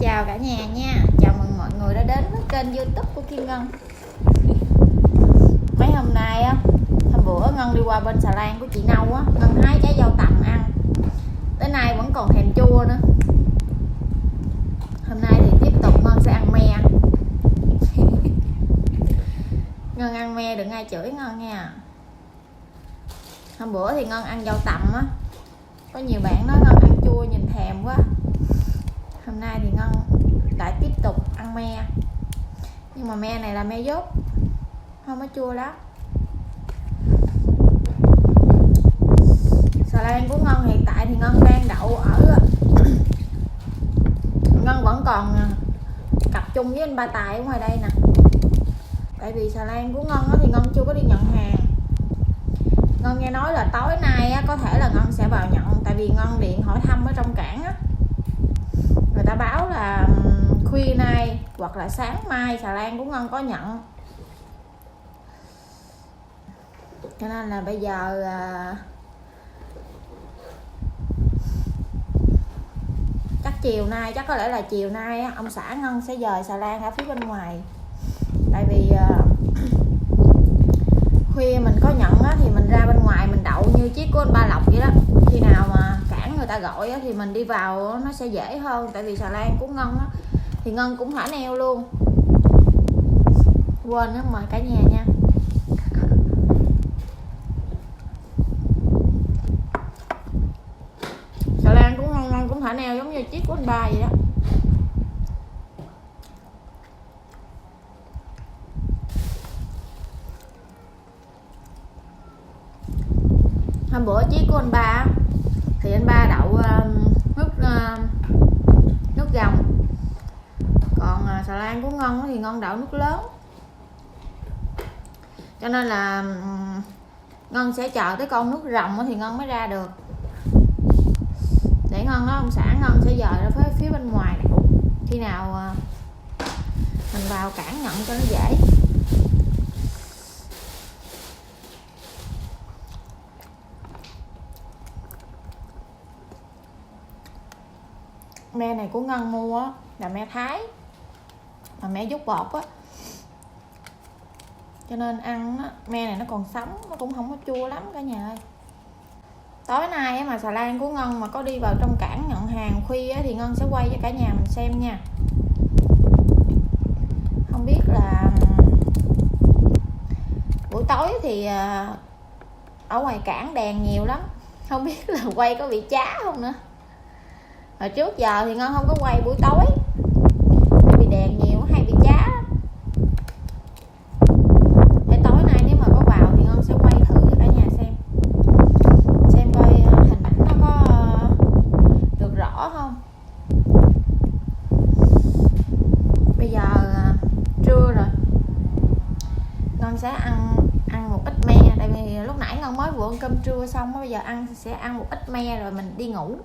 chào cả nhà nha. Chào mừng mọi người đã đến với kênh YouTube của Kim Ngân. Mấy hôm nay á, hôm bữa Ngân đi qua bên xà lan của chị Nâu á, Ngân hái trái dâu tằm ăn. Tới nay vẫn còn thèm chua nữa. Hôm nay thì tiếp tục Ngân sẽ ăn me. Ngân ăn me đừng ai chửi Ngân nha. Hôm bữa thì Ngân ăn dâu tằm á, có nhiều bạn nói Ngân ăn chua nhìn thèm quá. Hôm nay thì Ngân lại tiếp tục ăn me, nhưng mà me này là me dốt, không có chua lắm. Xà lan của Ngân hiện tại thì Ngân đang đậu ở Ngân vẫn còn cặp chung với anh Ba Tài ở ngoài đây nè. Tại vì xà lan của Ngân thì Ngân chưa có đi nhận hàng. Ngân nghe nói là tối nay á, có thể là Ngân sẽ vào nhận. Tại vì Ngân điện hỏi thăm ở trong cảng á, người ta báo là khuya nay hoặc là sáng mai xà lan của Ngân có nhận. Cho nên là bây giờ chắc chiều nay, chắc có lẽ là chiều nay á, ông xã Ngân sẽ dời xà lan ở phía bên ngoài. Tại vì khuya mình có nhận á, thì mình ra bên ngoài mình đậu như chiếc của anh Ba Lộc vậy đó. Khi nào mà cảng người ta gọi á, thì mình đi vào nó sẽ dễ hơn. Tại vì xà lan của Ngân á, thì Ngân cũng thả neo luôn. Quên á, mời cả nhà nha. Xà lan của Ngân cũng thả neo giống như chiếc của anh Ba vậy đó. Hôm bữa chiếc của anh Ba thì anh Ba đậu nước gồng, còn xà lan của Ngân thì Ngân đậu nước lớn. Cho nên là Ngân sẽ chờ tới con nước rồng thì Ngân mới ra được. Để Ngân nói ông xã Ngân sẽ dời ra phía bên ngoài này. Khi nào mình vào cảng nhận cho nó dễ. Me này của Ngân mua á, là me Thái, là me dút bọt á, cho nên ăn á, me này nó còn sống, nó cũng không có chua lắm cả nhà ơi. Tối nay á, mà xà lan của Ngân mà có đi vào trong cảng nhận hàng khuya á, thì Ngân sẽ quay cho cả nhà mình xem nha. Không biết là buổi tối thì ở ngoài cảng đèn nhiều lắm, không biết là quay có bị chá không nữa. Hồi trước giờ thì Ngân không có quay buổi tối vì đèn nhiều hay bị chá. Để tối nay nếu mà có vào thì Ngân sẽ quay thử cho cả nhà xem coi hình ảnh nó có được rõ không. Bây giờ trưa rồi, Ngân sẽ ăn một ít me. Tại vì lúc nãy Ngân mới vừa ăn cơm trưa xong, bây giờ sẽ ăn một ít me rồi mình đi ngủ.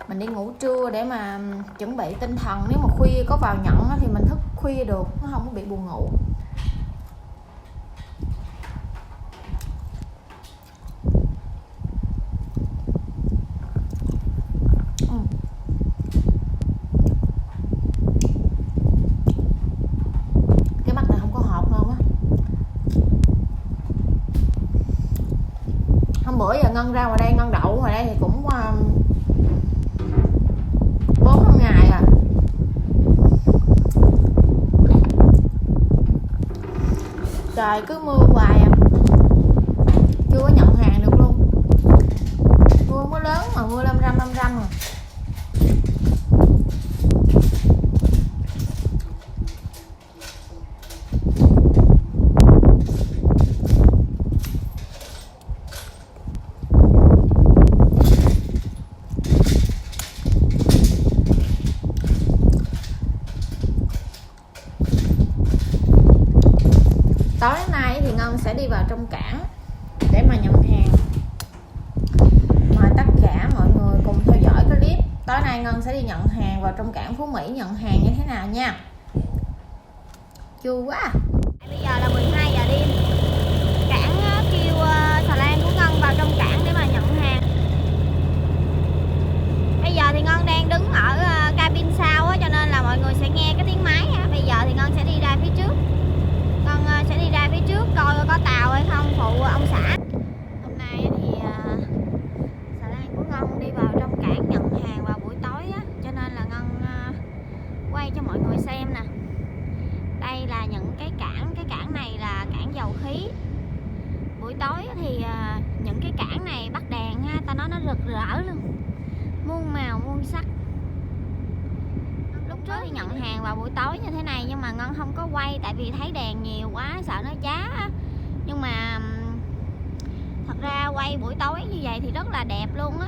Mình đi ngủ trưa để mà chuẩn bị tinh thần, nếu mà khuya có vào nhận thì mình thức khuya được, nó không có bị buồn ngủ. Cái mắt này không có hột ngon á. Hôm bữa giờ Ngân ra ngoài đây, Ngân đậu ngoài đây thì cũng 4-5 ngày à. Trời cứ mưa hoài à, chưa có nhận hàng được luôn. Mưa không có lớn mà mưa lâm râm à. Tối nay thì Ngân sẽ đi vào trong cảng để mà nhận hàng. Mời tất cả mọi người cùng theo dõi cái clip tối nay Ngân sẽ đi nhận hàng vào trong cảng Phú Mỹ, nhận hàng như thế nào nha. Chua quá. Bây giờ là 12 giờ đêm. Cảng kêu xà lan của Ngân vào trong cảng để mà nhận hàng. Bây giờ thì Ngân đang đứng ở cabin sau á, cho nên là Ngân sẽ đi ra phía trước. Ngân sẽ đi ra phía trước coi có tàu hay không phụ ông xã. Hôm nay thì xà lan của Ngân đi vào trong cảng nhận hàng vào buổi tối á, cho nên là Ngân quay cho mọi người xem nè. Đây là những cái cảng này là cảng dầu khí. Buổi tối thì những cái cảng này bắt đèn ha, ta nói nó rực rỡ luôn, muôn màu muôn sắc. Lúc trước thì nhận hàng vào buổi tối như thế này nhưng mà Ngân không có quay tại vì thấy đèn nhiều quá sợ nó chá. Nhưng mà thật ra quay buổi tối như vậy thì rất là đẹp luôn á.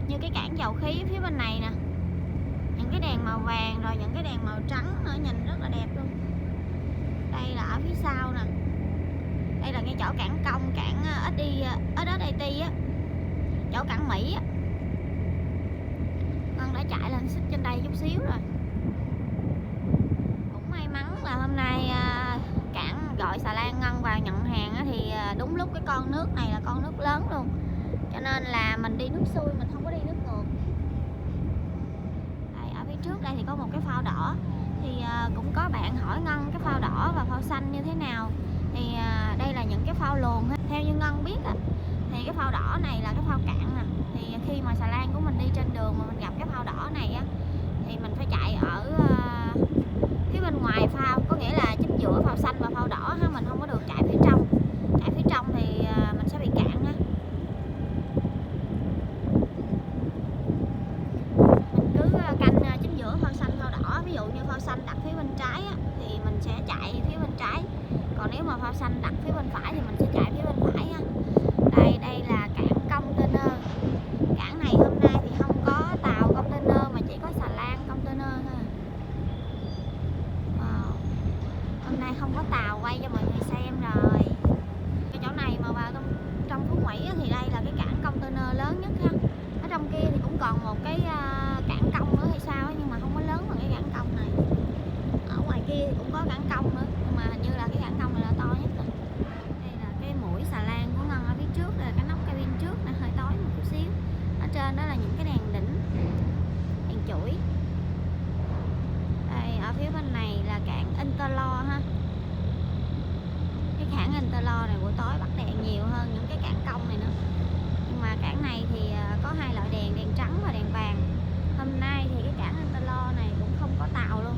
Như cái cảng dầu khí phía bên này nè, những cái đèn màu vàng rồi những cái đèn màu trắng nữa, nhìn rất là đẹp luôn. Đây là ở phía sau nè, đây là cái chỗ cảng công, cảng SSAT á, chỗ cảng Mỹ á. Ngân đã chạy lên xích trên đây chút xíu rồi. Cũng may mắn là hôm nay cảng gọi xà lan Ngân vào nhận hàng á, thì đúng lúc cái con nước này là con nước lớn luôn, cho nên là mình đi nước xuôi, mình không có đi nước ngược. Đây, ở phía trước đây thì có một cái phao đỏ. Thì cũng có bạn hỏi Ngân cái phao đỏ và phao xanh như thế nào. Thì đây là những cái phao luồn á. Theo như Ngân biết á, thì cái phao đỏ này là cái phao cạn nè. Thì khi mà xà lan của mình đi trên đường mà mình gặp cái phao đỏ này á, thì mình phải chạy ở phía bên ngoài phao, có nghĩa là chính giữa phao xanh và phao đỏ ha, mình không có được chạy phía trong. Chạy phía trong thì mình sẽ bị cạn ha. Mình cứ canh chính giữa phao xanh phao đỏ. Ví dụ như phao xanh đặt phía bên trái á, thì mình sẽ chạy phía bên trái. Còn nếu mà phao xanh đặt phía bên phải thì mình sẽ chạy phía bên phải ha. Đây là cảng container. Cảng này hôm nay thì không có tàu container mà chỉ có xà lan container thôi. Hôm nay không có tàu, quay cho mọi người xem rồi. Cái chỗ này mà vào trong Phú Mỹ thì đây là cái cảng container lớn nhất ha. Ở trong kia thì cũng còn một cái cảng công nữa hay sao ấy, nhưng mà không có lớn bằng cái cảng công này. Ở ngoài kia thì cũng có cảng công nữa, nhưng mà hình như là cái cảng công này là to nhất rồi. Đây là cái mũi xà lan của Ngân ở phía trước, đây là cái nóc cabin trước nè, hơi tối một chút xíu. Ở trên đó là những cái đèn đỉnh, đèn chuỗi. Đây, ở phía bên này là cảng Interlo ha. Cái cảng Interlo này buổi tối bắt đèn nhiều hơn những cái cảng công này nữa. Nhưng mà cảng này thì có hai loại đèn, đèn trắng và đèn vàng. Hôm nay thì cái cảng Interlo này cũng không có tàu luôn.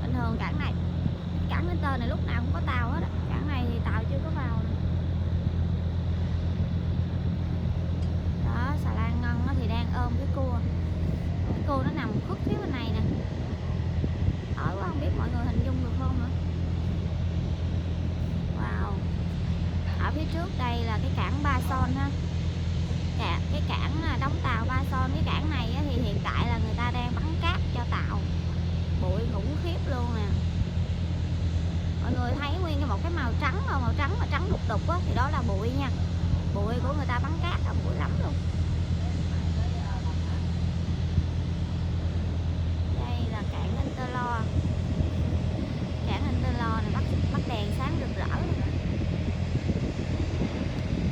Bình thường cảng Inter này lúc nào cũng có tàu hết á. Cảng này thì tàu chưa có vào nữa. Đó, xà lan Ngân thì đang ôm cái cua. Cái cua nó nằm khuất phía bên này nè. Tối quá không biết mọi người hình dung được không nữa. Wow. Ở phía trước đây là cái cảng Ba Son ha. Cái cảng đóng tàu Ba Son. Cái cảng này thì hiện tại là người ta đang bắn cát cho tàu. Bụi khủng khiếp luôn nè. Mọi người thấy nguyên một cái màu trắng mà trắng đục đục á, thì đó là bụi nha. Bụi của người ta bắn cát, bụi lắm luôn. Đây là cảng Interlo. Cảng Interlo này bắt đèn sáng rực rỡ luôn.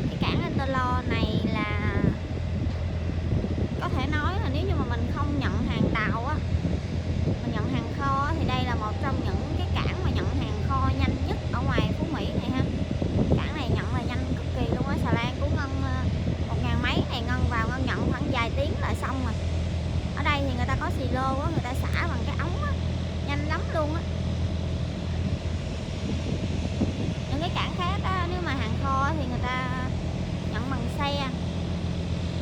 Cái cảng Interlo này là có thể nói là nếu như mà mình không nhận hàng tàu á, mình nhận hàng kho á, thì đây là một trong những cái cảng mà nhận hàng kho nhanh nhất ở ngoài Phú Mỹ này ha. Cảng này nhận là nhanh cực kỳ luôn á. Xà lan của Ngân 1000 mấy này, Ngân vào Ngân nhận khoảng vài tiếng là xong rồi. Ở đây thì người ta có xì lô á, người ta xả bằng cái ống á, nhanh lắm luôn á. Những cái cảng khác á, nếu mà hàng kho á, thì người ta nhận bằng xe.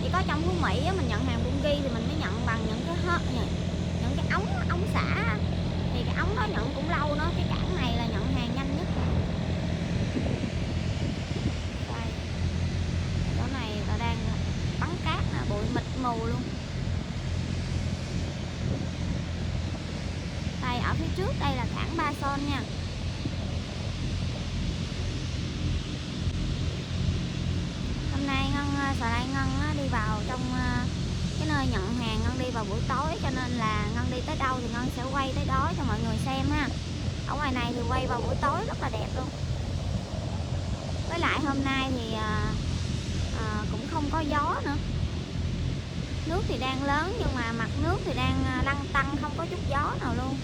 Chỉ có trong Phú Mỹ á, mình nhận hàng bungi thì mình mới nhận bằng những cái ống xả. Thì cái ống đó nhận cũng lâu nữa. Cái cảng này là nhận hàng nhanh nhất. Đây, chỗ này là đang bắn cát nè, bụi mịt mù luôn. Đây, ở phía trước đây là cảng Ba Son nha. Hôm nay xà lan Ngân đi vào trong cái nơi nhận hàng. Ngân đi vào buổi tối cho nên là Ngân đi tới đâu thì Ngân sẽ quay tới đó cho mọi người xem ha. Ở ngoài này thì quay vào buổi tối rất là đẹp luôn. Với lại hôm nay thì cũng không có gió nữa. Nước thì đang lớn nhưng mà mặt nước thì đang lăn tăn, không có chút gió nào luôn.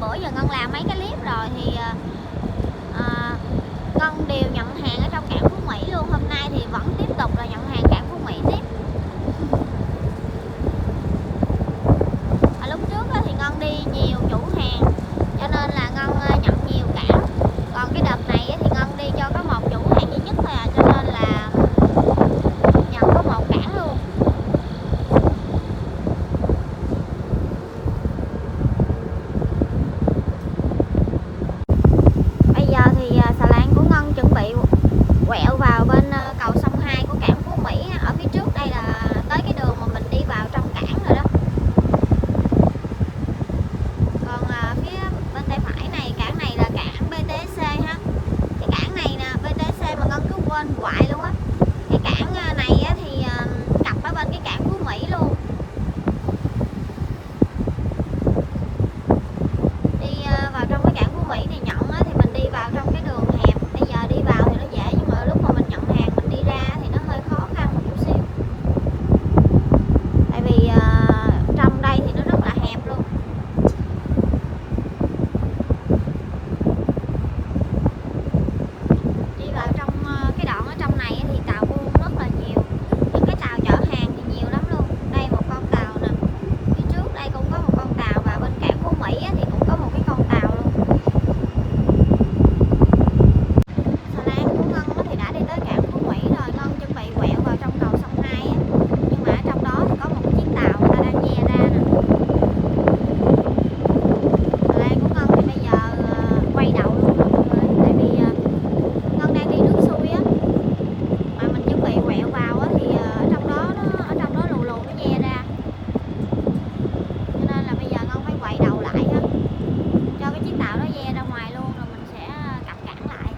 bữa giờ Ngân làm mấy cái clip rồi thì Ngân đều nhận hàng ở trong cảng Phú Mỹ luôn. Hôm nay thì vẫn tiếp tục là nhận hàng cảng Phú Mỹ tiếp. Lúc trước thì Ngân đi nhiều chủ hàng cho nên là Ngân nhận nhiều cảng. Còn cái đợt này thì Ngân đi cho có một chủ hàng duy nhất thôi à, cho nên là nhận có một cảng luôn. Bây giờ thì xà lan của Ngân chuẩn bị quẹo vào bên cầu sông 2 của cảng Phú Mỹ. Ở phía trước đây là tới cái đường mà mình đi vào trong cảng rồi đó. Còn phía bên tay phải này, cảng này là cảng BTC ha. Cái cảng này nè, BTC mà Ngân cứ quên hoài luôn á. Cái cảng này thì cặp ở bên cái cảng Phú Mỹ luôn. Đi vào trong cái cảng Phú Mỹ thì nhận thì mình đi vào trong cái đường hẹp. Bây giờ đi vào thì nó dễ, nhưng mà lúc mà mình nhận hàng mình đi ra thì nó hơi khó khăn một chút xíu. Tại vì trong đây thì nó rất là hẹp luôn. Đi vào trong cái đoạn ở trong này thì tàu buôn rất là nhiều. Những cái tàu chở hàng thì nhiều lắm luôn. Đây một con tàu nè, phía trước đây cũng có một con tàu, và bên cảng Phú Mỹ thì cũng có một cái con tàu luôn. Xà lan của Ngân thì đã đi tới cảng Phú Mỹ rồi. Ngân chuẩn bị quẹo vào trong cầu sông 2 nhưng mà ở trong đó thì có một cái chiếc tàu người ta đang ve ra nè. Xà lan của Ngân thì bây giờ quay đầu luôn rồi mọi người, tại vì Ngân đang đi nước xuôi á, mà mình chuẩn bị quẹo vào thì ở trong đó lù lù nó ve ra, cho nên là bây giờ Ngân phải quay đầu lại á, cho cái chiếc tàu nó ve ra ngoài luôn rồi mình sẽ cặp cảng lại.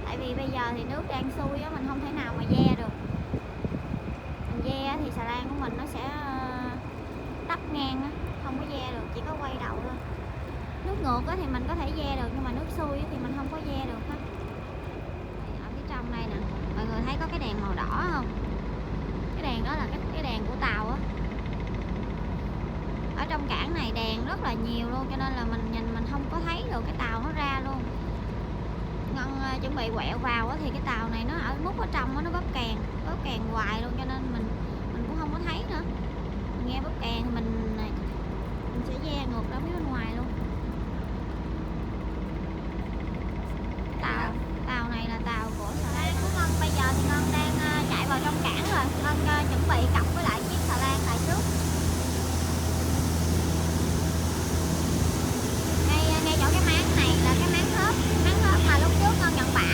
Tại vì bây giờ thì nước đang xuôi á, mình không thể nào mà ve được. Mình ve thì xà lan của mình nó sẽ tấp ngang á, không có ve được, chỉ có quay đầu thôi. Nước ngược thì mình có thể ve được, nhưng mà nước xuôi thì mình không có ve được hết. Ở phía trong đây nè, mọi người thấy có cái đèn màu đỏ không? Cái đèn đó là cái đèn của tàu á. Ở trong cảng này đèn rất là nhiều luôn, cho nên là mình nhìn mình không có thấy được cái tàu nó ra luôn. Ngân chuẩn bị quẹo vào thì cái tàu này nó ở nút ở trong nó bóp kèn hoài luôn, cho nên mình cũng không có thấy nữa. Mình nghe bóp kèn thì mình sẽ ve ngược ra phía bên ngoài luôn. Tàu này là tàu của xà lan của Ngân. Bây giờ thì Ngân đang chạy vào trong cảng rồi. Ngân chuẩn bị cặp với lại chiếc xà lan tại trước. Ngay chỗ cái máng này là cái máng hớp mà lúc trước Ngân nhận bả.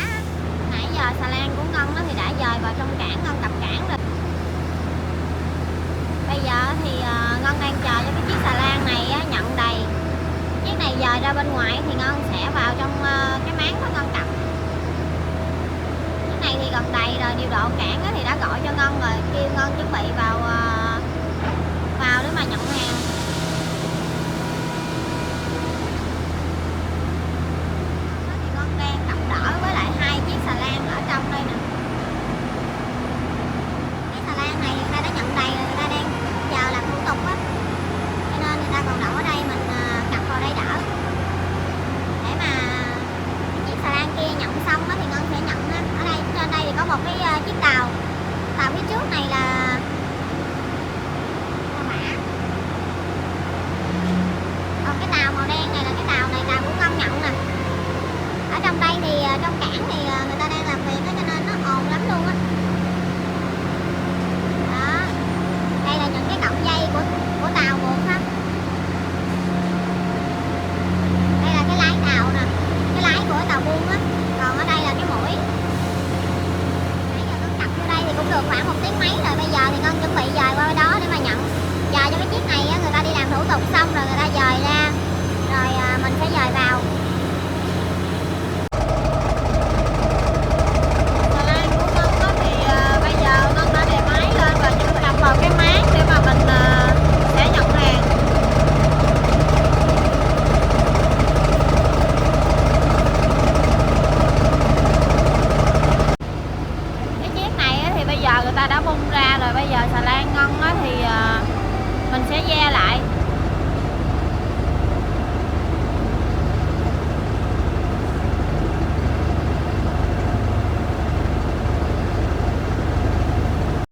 Nãy giờ xà lan của Ngân thì đã dời vào trong cảng, Ngân cặp cảng rồi. Bây giờ thì Ngân đang chờ cho cái chiếc xà lan này nhận đầy. Chiếc này dời ra bên ngoài thì Ngân sẽ vào trong cái máng của Ngân cặp. Chiếc này thì gần đầy rồi, điều độ cảng thì đã gọi cho Ngân rồi, kêu Ngân chuẩn bị vào để mà nhận hàng.